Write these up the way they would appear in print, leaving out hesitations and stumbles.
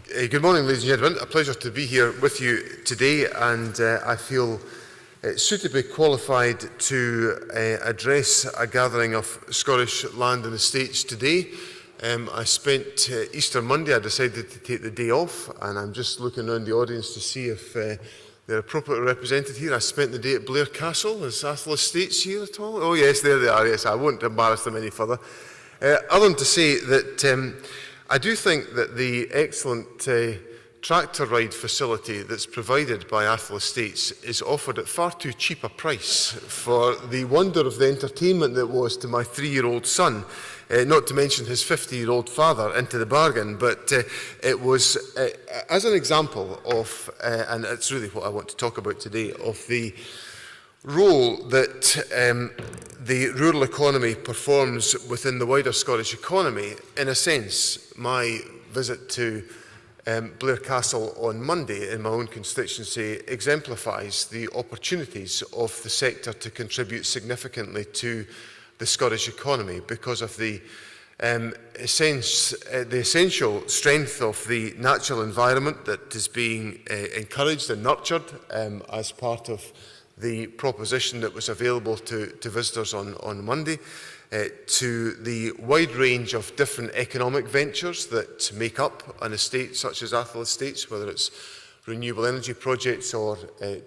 Good morning, ladies and gentlemen. A pleasure to be here with you today, and I feel suitably qualified to address a gathering of Scottish land and estates today. I spent Easter Monday, I decided to take the day off, and I'm just looking around the audience to see if they're appropriately represented here. I spent the day at Blair Castle. Is Athol Estates here at all? Oh yes, there they are. Yes, I won't embarrass them any further. Other than to say that I do think that the excellent tractor ride facility that's provided by Athol Estates is offered at far too cheap a price for the wonder of the entertainment that was to my 3-year-old son, not to mention his 50-year-old father into the bargain. But it was, as an example of, and it's really what I want to talk about today, of the role that the rural economy performs within the wider Scottish economy. In a sense, my visit to Blair Castle on Monday in my own constituency exemplifies the opportunities of the sector to contribute significantly to the Scottish economy because of the essential strength of the natural environment that is being encouraged and nurtured as part of the proposition that was available to visitors on Monday, to the wide range of different economic ventures that make up an estate such as Athol Estates, whether it's renewable energy projects or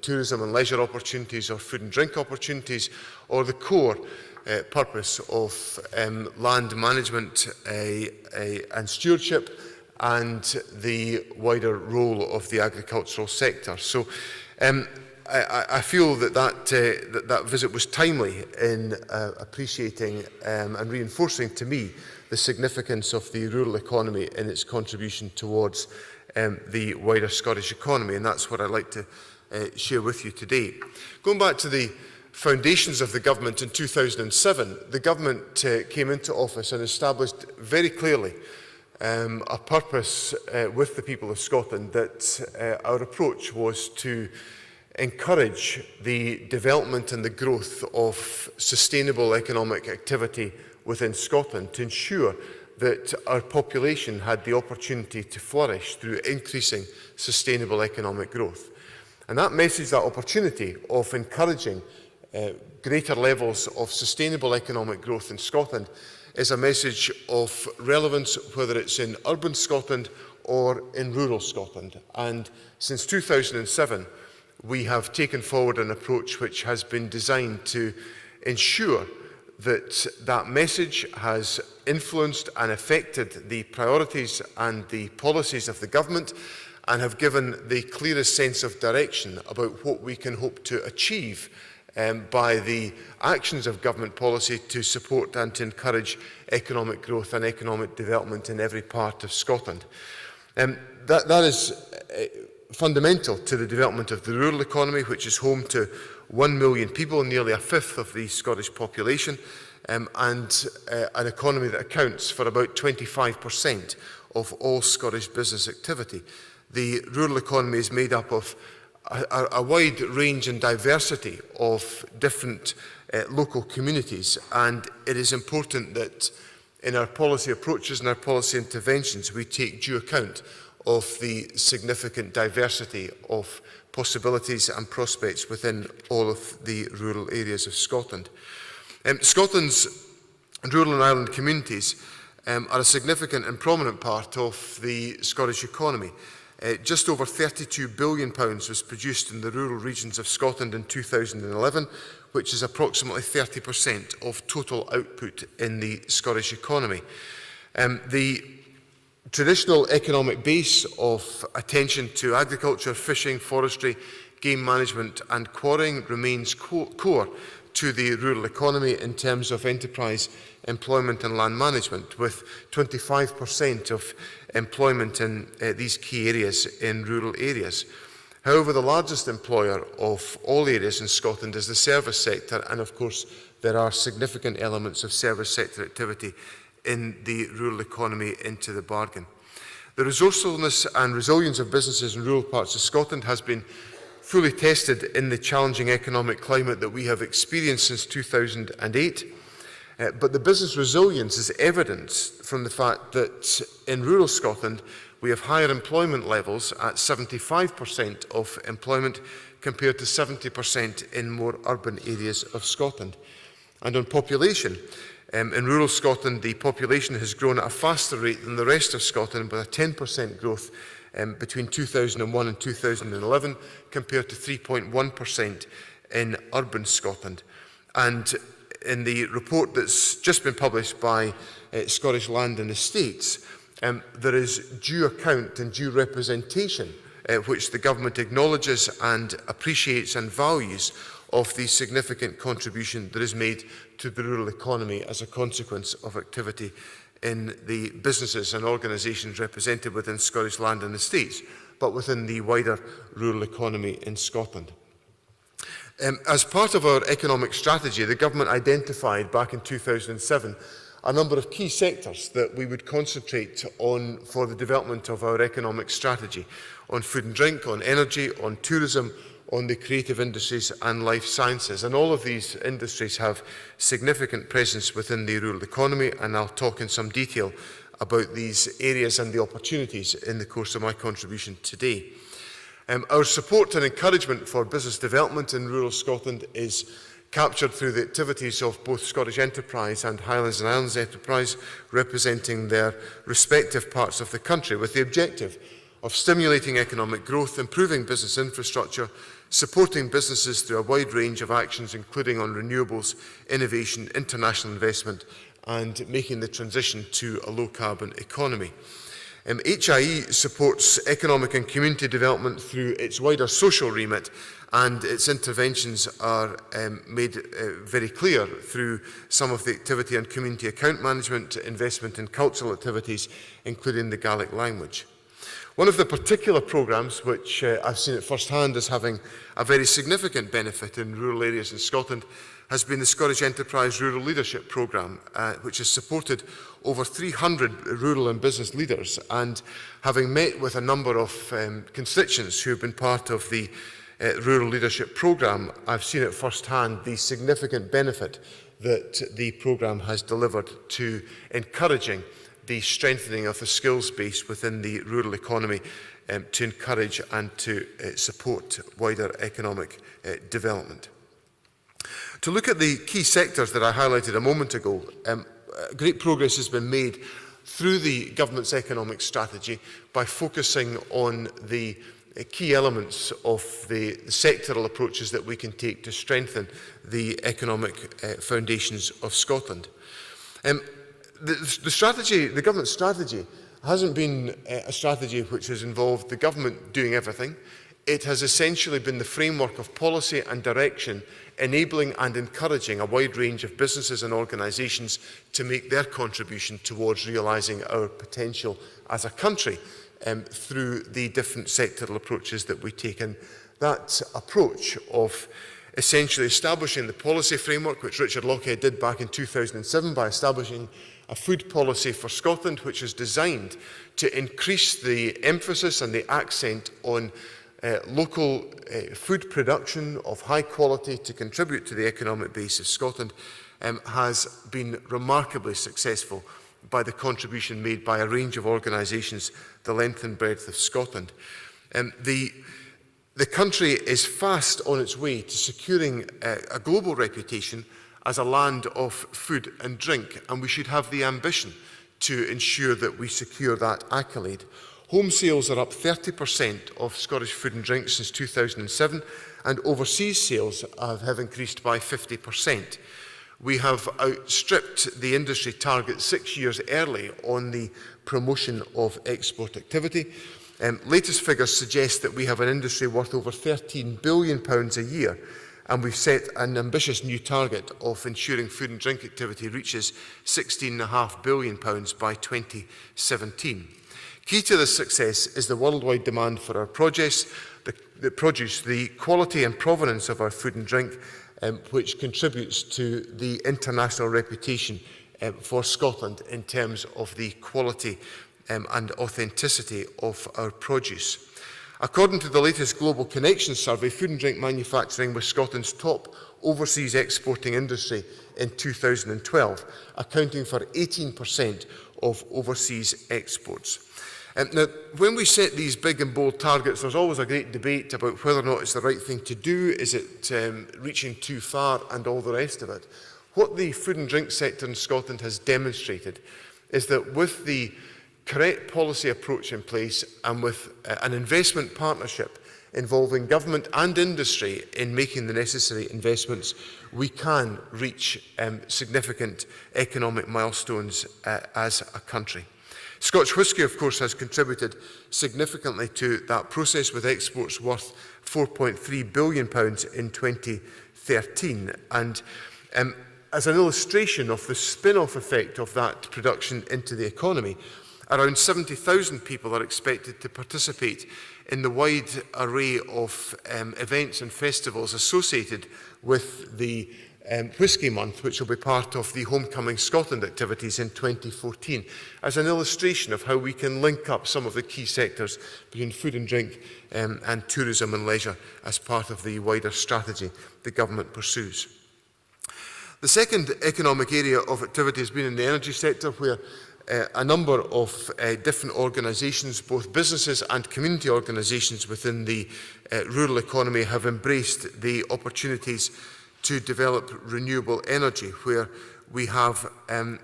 tourism and leisure opportunities or food and drink opportunities, or the core purpose of land management and stewardship, and the wider role of the agricultural sector. So I feel that visit was timely in appreciating and reinforcing to me the significance of the rural economy in its contribution towards the wider Scottish economy, and that's what I'd like to share with you today. Going back to the foundations of the government in 2007, the government came into office and established very clearly a purpose with the people of Scotland, that our approach was to encourage the development and the growth of sustainable economic activity within Scotland, to ensure that our population had the opportunity to flourish through increasing sustainable economic growth. And that message, that opportunity of encouraging greater levels of sustainable economic growth in Scotland, is a message of relevance whether it's in urban Scotland or in rural Scotland. And since 2007, we have taken forward an approach which has been designed to ensure that that message has influenced and affected the priorities and the policies of the government, and have given the clearest sense of direction about what we can hope to achieve by the actions of government policy to support and to encourage economic growth and economic development in every part of Scotland. That is fundamental to the development of the rural economy, which is home to 1 million people, nearly a fifth of the Scottish population, and an economy that accounts for about 25% of all Scottish business activity. The rural economy is made up of a wide range and diversity of different local communities, and it is important that in our policy approaches and our policy interventions we take due account of the significant diversity of possibilities and prospects within all of the rural areas of Scotland. Scotland's rural and island communities are a significant and prominent part of the Scottish economy. Just over £32 billion was produced in the rural regions of Scotland in 2011, which is approximately 30% of total output in the Scottish economy. The traditional economic base of attention to agriculture, fishing, forestry, game management and quarrying remains core to the rural economy in terms of enterprise employment and land management, with 25% of employment in these key areas in rural areas. However, the largest employer of all areas in Scotland is the service sector, and of course there are significant elements of service sector activity in the rural economy into the bargain. The resourcefulness and resilience of businesses in rural parts of Scotland has been fully tested in the challenging economic climate that we have experienced since 2008. But the business resilience is evidenced from the fact that in rural Scotland We have higher employment levels at 75% of employment compared to 70% in more urban areas of Scotland. And on population, in rural Scotland, the population has grown at a faster rate than the rest of Scotland, with a 10% growth between 2001 and 2011, compared to 3.1% in urban Scotland. And in the report that's just been published by Scottish Land and Estates, there is due account and due representation which the government acknowledges and appreciates and values of the significant contribution that is made to the rural economy as a consequence of activity in the businesses and organisations represented within Scottish Land and Estates, but within the wider rural economy in Scotland. As part of our economic strategy, the government identified back in 2007 a number of key sectors that we would concentrate on for the development of our economic strategy: on food and drink, on energy, on tourism, on the creative industries and life sciences. And all of these industries have significant presence within the rural economy, and I'll talk in some detail about these areas and the opportunities in the course of my contribution today. Our support and encouragement for business development in rural Scotland is captured through the activities of both Scottish Enterprise and Highlands and Islands Enterprise, representing their respective parts of the country, with the objective of stimulating economic growth, improving business infrastructure, supporting businesses through a wide range of actions, including on renewables, innovation, international investment, and making the transition to a low-carbon economy. HIE supports economic and community development through its wider social remit, and its interventions are made very clear through some of the activity on community account management, investment in cultural activities, including the Gaelic language. One of the particular programmes which I've seen at first hand as having a very significant benefit in rural areas in Scotland has been the Scottish Enterprise Rural Leadership Programme, which has supported over 300 rural and business leaders. And having met with a number of constituents who have been part of the Rural Leadership Programme, I've seen at first hand the significant benefit that the programme has delivered to encouraging the strengthening of the skills base within the rural economy, to encourage and to support wider economic development. To look at the key sectors that I highlighted a moment ago, great progress has been made through the government's economic strategy by focusing on the key elements of the sectoral approaches that we can take to strengthen the economic foundations of Scotland. The government strategy hasn't been a strategy which has involved the government doing everything. It has essentially been the framework of policy and direction, enabling and encouraging a wide range of businesses and organisations to make their contribution towards realising our potential as a country through the different sectoral approaches that we take. And that approach of essentially establishing the policy framework, which Richard Lockhead did back in 2007 by establishing a food policy for Scotland, which is designed to increase the emphasis and the accent on local food production of high quality to contribute to the economic base of Scotland, has been remarkably successful by the contribution made by a range of organisations the length and breadth of Scotland. The country is fast on its way to securing a global reputation as a land of food and drink, and we should have the ambition to ensure that we secure that accolade. Home sales are up 30% of Scottish food and drink since 2007, and overseas sales have increased by 50%. We have outstripped the industry target 6 years early on the promotion of export activity. Latest figures suggest that we have an industry worth over £13 billion a year, and we've set an ambitious new target of ensuring food and drink activity reaches £16.5 billion by 2017. Key to this success is the worldwide demand for our produce, the quality and provenance of our food and drink, which contributes to the international reputation for Scotland in terms of the quality and authenticity of our produce. According to the latest Global Connections survey, food and drink manufacturing was Scotland's top overseas exporting industry in 2012, accounting for 18% of overseas exports. Now, when we set these big and bold targets, there's always a great debate about whether or not it's the right thing to do. Is it reaching too far and all the rest of it? What the food and drink sector in Scotland has demonstrated is that with the correct policy approach in place and with an investment partnership involving government and industry in making the necessary investments, we can reach significant economic milestones as a country. Scotch whisky, of course, has contributed significantly to that process, with exports worth £4.3 billion in 2013. And as an illustration of the spin-off effect of that production into the economy, around 70,000 people are expected to participate in the wide array of events and festivals associated with the Whisky Month, which will be part of the Homecoming Scotland activities in 2014, as an illustration of how we can link up some of the key sectors between food and drink and tourism and leisure as part of the wider strategy the government pursues. The second economic area of activity has been in the energy sector, where a number of different organisations, both businesses and community organisations within the rural economy, have embraced the opportunities to develop renewable energy, where we have a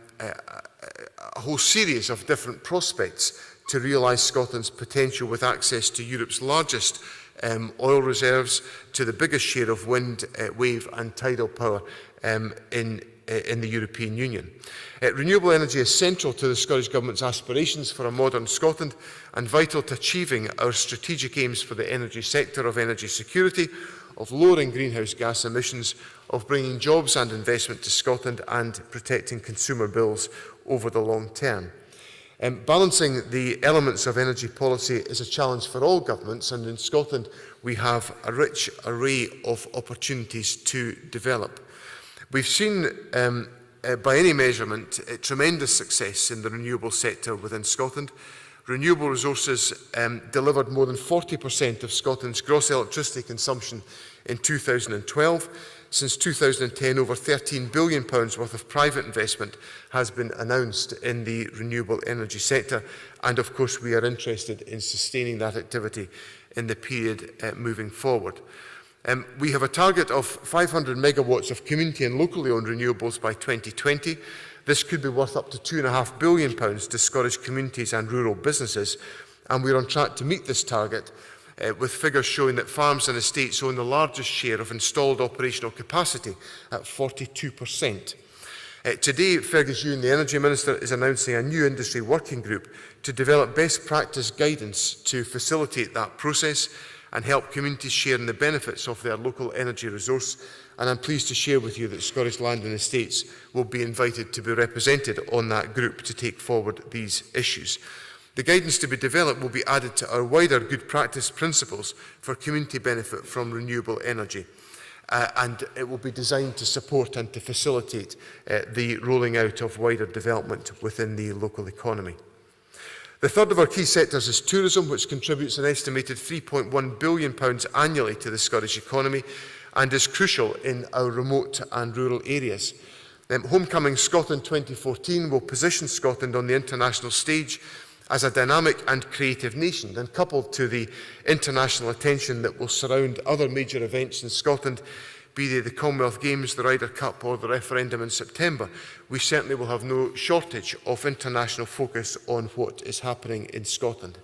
whole series of different prospects to realise Scotland's potential, with access to Europe's largest oil reserves, to the biggest share of wind, wave and tidal power in the European Union. Renewable energy is central to the Scottish Government's aspirations for a modern Scotland and vital to achieving our strategic aims for the energy sector, of energy security, of lowering greenhouse gas emissions, of bringing jobs and investment to Scotland, and protecting consumer bills over the long term. Balancing the elements of energy policy is a challenge for all governments, and in Scotland we have a rich array of opportunities to develop. We've seen, by any measurement, tremendous success in the renewable sector within Scotland. Renewable resources delivered more than 40% of Scotland's gross electricity consumption in 2012. Since 2010, over £13 billion worth of private investment has been announced in the renewable energy sector, and of course we are interested in sustaining that activity in the period moving forward. We have a target of 500 megawatts of community and locally owned renewables by 2020. This could be worth up to £2.5 billion to Scottish communities and rural businesses, and we're on track to meet this target, with figures showing that farms and estates own the largest share of installed operational capacity at 42%. Today, Fergus Ewan, the Energy Minister, is announcing a new industry working group to develop best practice guidance to facilitate that process and help communities share in the benefits of their local energy resource. And I'm pleased to share with you that Scottish Land and Estates will be invited to be represented on that group to take forward these issues. The guidance to be developed will be added to our wider good practice principles for community benefit from renewable energy, and it will be designed to support and to facilitate the rolling out of wider development within the local economy. The third of our key sectors is tourism, which contributes an estimated £3.1 billion annually to the Scottish economy and is crucial in our remote and rural areas. Homecoming Scotland 2014 will position Scotland on the international stage as a dynamic and creative nation, and coupled to the international attention that will surround other major events in Scotland, be they the Commonwealth Games, the Ryder Cup or the referendum in September, we certainly will have no shortage of international focus on what is happening in Scotland.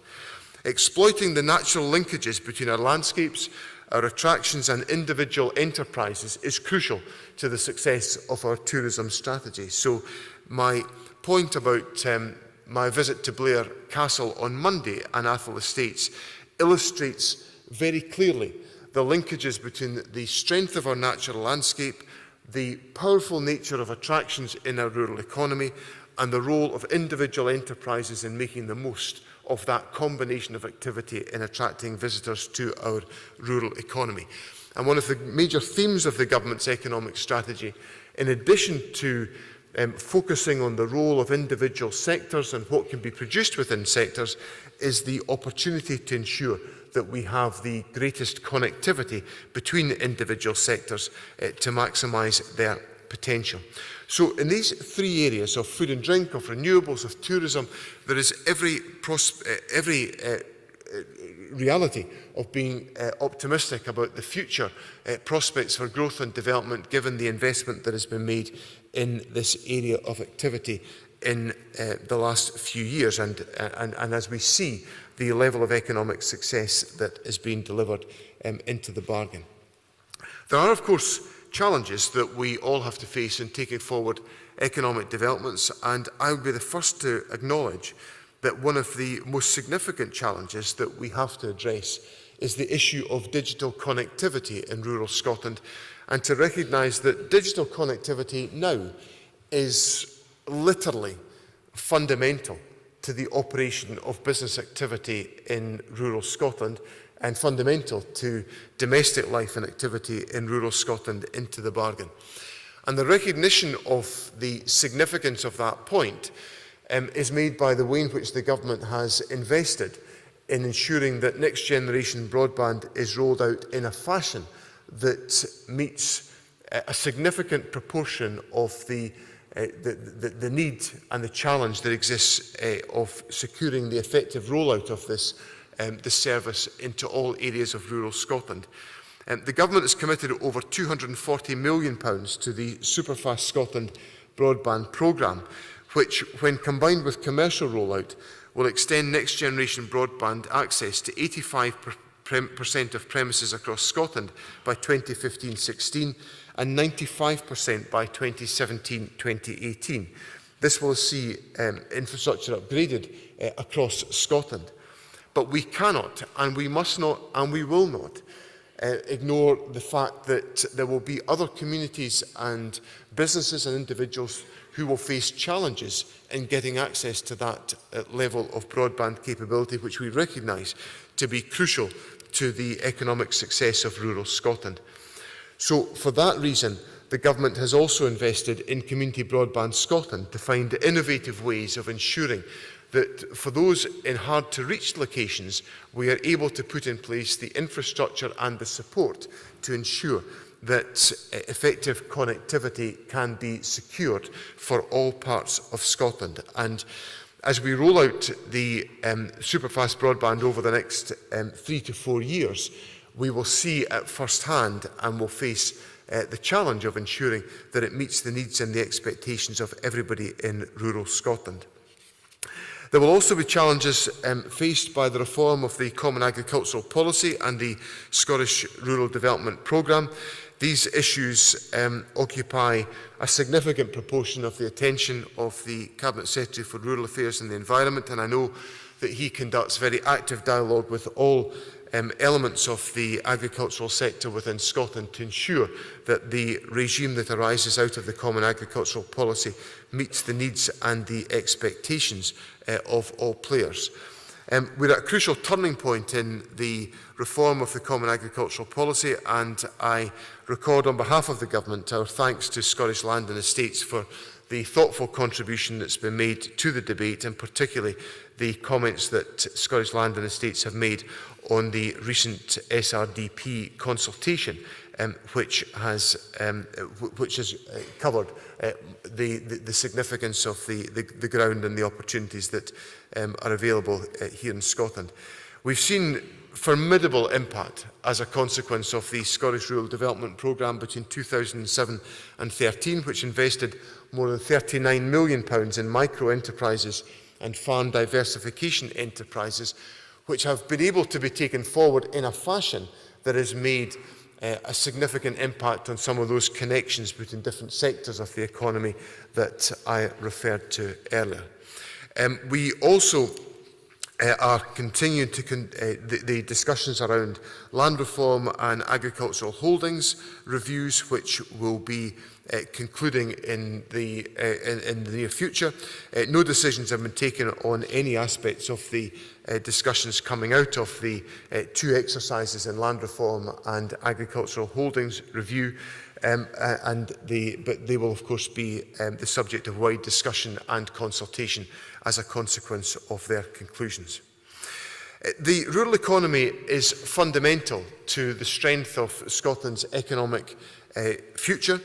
Exploiting the natural linkages between our landscapes, our attractions and individual enterprises is crucial to the success of our tourism strategy. So my point about my visit to Blair Castle on Monday and Athol Estates illustrates very clearly the linkages between the strength of our natural landscape, the powerful nature of attractions in our rural economy, and the role of individual enterprises in making the most of that combination of activity in attracting visitors to our rural economy. And one of the major themes of the government's economic strategy, in addition to focusing on the role of individual sectors and what can be produced within sectors, is the opportunity to ensure that we have the greatest connectivity between individual sectors to maximise their potential. So in these three areas of food and drink, of renewables, of tourism, there is every reality of being optimistic about the future prospects for growth and development, given the investment that has been made in this area of activity in the last few years, and as we see the level of economic success that is being delivered into the bargain. There are, of course, challenges that we all have to face in taking forward economic developments, and I would be the first to acknowledge that one of the most significant challenges that we have to address is the issue of digital connectivity in rural Scotland, and to recognise that digital connectivity now is literally fundamental to the operation of business activity in rural Scotland and fundamental to domestic life and activity in rural Scotland into the bargain. And the recognition of the significance of that point is made by the way in which the government has invested in ensuring that next generation broadband is rolled out in a fashion that meets a significant proportion of the need and the challenge that exists of securing the effective rollout of this service into all areas of rural Scotland. The government has committed over £240 million to the Superfast Scotland broadband programme, which, when combined with commercial rollout, will extend next generation broadband access to 85% of premises across Scotland by 2015-16 and 95% by 2017-2018. This will see infrastructure upgraded across Scotland. But we cannot, and we must not, and we will not ignore the fact that there will be other communities and businesses and individuals who will face challenges in getting access to that level of broadband capability, which we recognise to be crucial to the economic success of rural Scotland. So for that reason, the government has also invested in Community Broadband Scotland to find innovative ways of ensuring that for those in hard-to-reach locations, we are able to put in place the infrastructure and the support to ensure that effective connectivity can be secured for all parts of Scotland. And as we roll out the superfast broadband over the next 3 to 4 years, we will see at first hand and will face the challenge of ensuring that it meets the needs and the expectations of everybody in rural Scotland. There will also be challenges faced by the reform of the Common Agricultural Policy and the Scottish Rural Development Programme. These issues occupy a significant proportion of the attention of the Cabinet Secretary for Rural Affairs and the Environment, and I know that he conducts very active dialogue with all elements of the agricultural sector within Scotland to ensure that the regime that arises out of the Common Agricultural Policy meets the needs and the expectations of all players. We're at a crucial turning point in the reform of the Common Agricultural Policy, and I record on behalf of the Government our thanks to Scottish Land and Estates for the thoughtful contribution that's been made to the debate, and particularly the comments that Scottish Land and Estates have made on the recent SRDP consultation, which has covered the significance of the ground and the opportunities that are available here in Scotland. We've seen formidable impact as a consequence of the Scottish Rural Development Programme between 2007 and 2013, which invested more than £39 million in micro-enterprises and farm diversification enterprises, which have been able to be taken forward in a fashion that has made a significant impact on some of those connections between different sectors of the economy that I referred to earlier. We also are continuing to the discussions around land reform and agricultural holdings reviews, which will be concluding in the near future. No decisions have been taken on any aspects of the discussions coming out of the two exercises in land reform and agricultural holdings review, but they will of course be the subject of wide discussion and consultation as a consequence of their conclusions. The rural economy is fundamental to the strength of Scotland's economic future.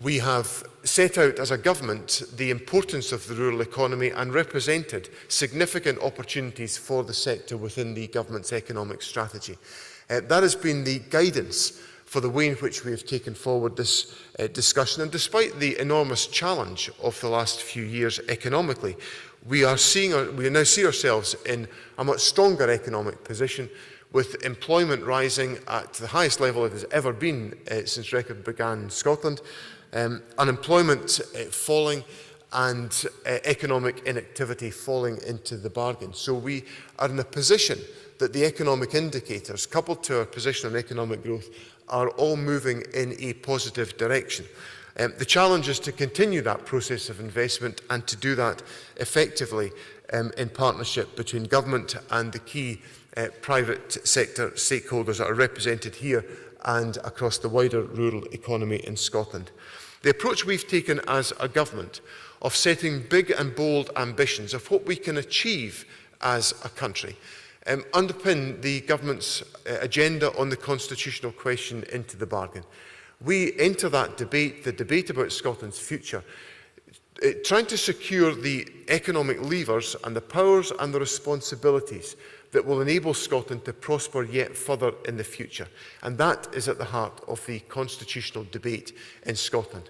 We have set out as a government the importance of the rural economy and represented significant opportunities for the sector within the government's economic strategy. That has been the guidance for the way in which we have taken forward this discussion. And despite the enormous challenge of the last few years economically, we now see ourselves in a much stronger economic position, with employment rising at the highest level it has ever been since record began in Scotland, unemployment falling, and economic inactivity falling into the bargain. So we are in a position that the economic indicators, coupled to our position on economic growth, are all moving in a positive direction. The challenge is to continue that process of investment and to do that effectively in partnership between government and the key private sector stakeholders that are represented here and across the wider rural economy in Scotland. The approach we've taken as a government of setting big and bold ambitions of what we can achieve as a country underpin the government's agenda on the constitutional question into the bargain. We enter that debate, the debate about Scotland's future, trying to secure the economic levers and the powers and the responsibilities that will enable Scotland to prosper yet further in the future. And that is at the heart of the constitutional debate in Scotland.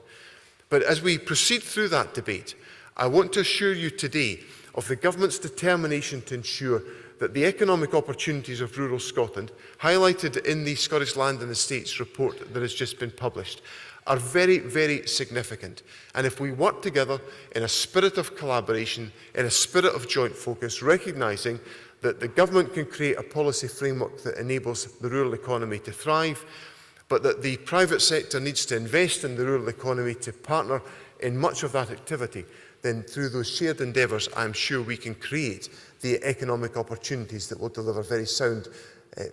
But as we proceed through that debate, I want to assure you today of the government's determination to ensure that the economic opportunities of rural Scotland, highlighted in the Scottish Land and Estates report that has just been published, are very, very significant. And if we work together in a spirit of collaboration, in a spirit of joint focus, recognising that the government can create a policy framework that enables the rural economy to thrive, but that the private sector needs to invest in the rural economy to partner in much of that activity, then through those shared endeavours, I'm sure we can create the economic opportunities that will deliver very sound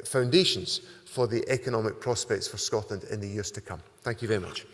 foundations for the economic prospects for Scotland in the years to come. Thank you very much.